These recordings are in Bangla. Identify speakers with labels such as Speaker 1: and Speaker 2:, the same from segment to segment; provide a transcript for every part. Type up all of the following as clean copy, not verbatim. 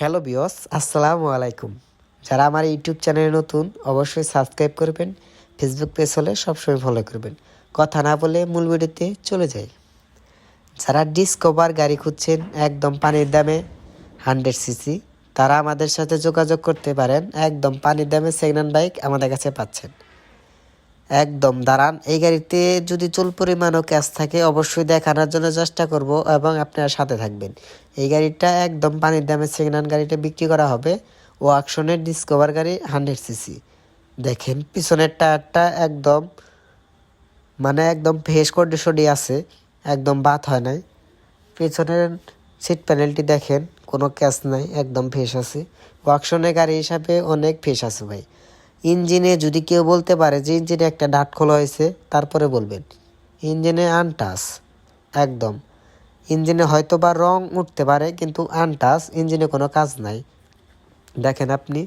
Speaker 1: হ্যালো বিয়স, আসসালামু আলাইকুম। যারা আমার ইউটিউব চ্যানেলে নতুন অবশ্যই সাবস্ক্রাইব করবেন, ফেসবুক পেজ হলে সবসময় ফলো করবেন। কথা না বলে মূল ভিডিওতে চলে যাই। যারা ডিসকভার গাড়ি খুঁজছেন একদম পানির দামে 100 সিসি, তারা আমাদের সাথে যোগাযোগ করতে পারেন। একদম পানির দামে সেকেন্ড হ্যান্ড বাইক আমাদের কাছে পাচ্ছেন। একদম দাঁড়ান, এই গাড়িতে যদি চুল পরিমাণও ক্যাশ থাকে অবশ্যই দেখানোর জন্য চেষ্টা করব এবং আপনারা সাথে থাকবেন। এই গাড়িটা একদম পানির দামে সেকেন্ড হ্যান্ড গাড়িটা বিক্রি করা হবে। ওয়াকশনের ডিসকভার গাড়ি 100 সিসি। দেখেন পিছনের টায়ারটা একদম ফ্রেশ কন্ডিশনই আছে, একদম বাত হয় নাই। পেছনের সিট প্যানেলটি দেখেন, কোনো ক্যাশ নাই, একদম ফ্রেশ আছে। ওয়াকশনের গাড়ি হিসাবে অনেক ফ্রেশ আছে ভাই। ইঞ্জিনে যদি কেউ বলতে পারে যে ইঞ্জিনে একটা ডাট খোলা হয়েছে, তারপরে বলবেন। ইঞ্জিনে আনটাচ একদম। ইঞ্জিনে হয়তো বা রং উঠতে পারে কিন্তু আনটাচ, ইঞ্জিনে কোনো কাজ নাই দেখেন আপনি।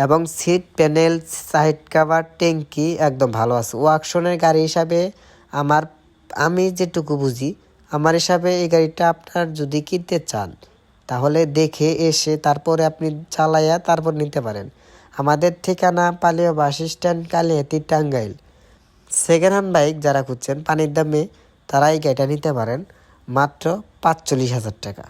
Speaker 1: এবং সিট প্যানেল, সাইড কাভার, ট্যাঙ্কি একদম ভালো আছে। ওয়াকশনের গাড়ি হিসাবে আমি যেটুকু বুঝি, আমার হিসাবে এই গাড়িটা আপনার যদি কিনতে চান তাহলে দেখে এসে তারপরে আপনি চালাইয়া তারপর নিতে পারেন। আমাদের ঠিকানা Paliya bus stand, Kalihati, Tangail. Second hand bike যারা খুঁজছেন পানির দামে, তারা এই গাড়িটা নিতে পারেন মাত্র 45,000 টাকা।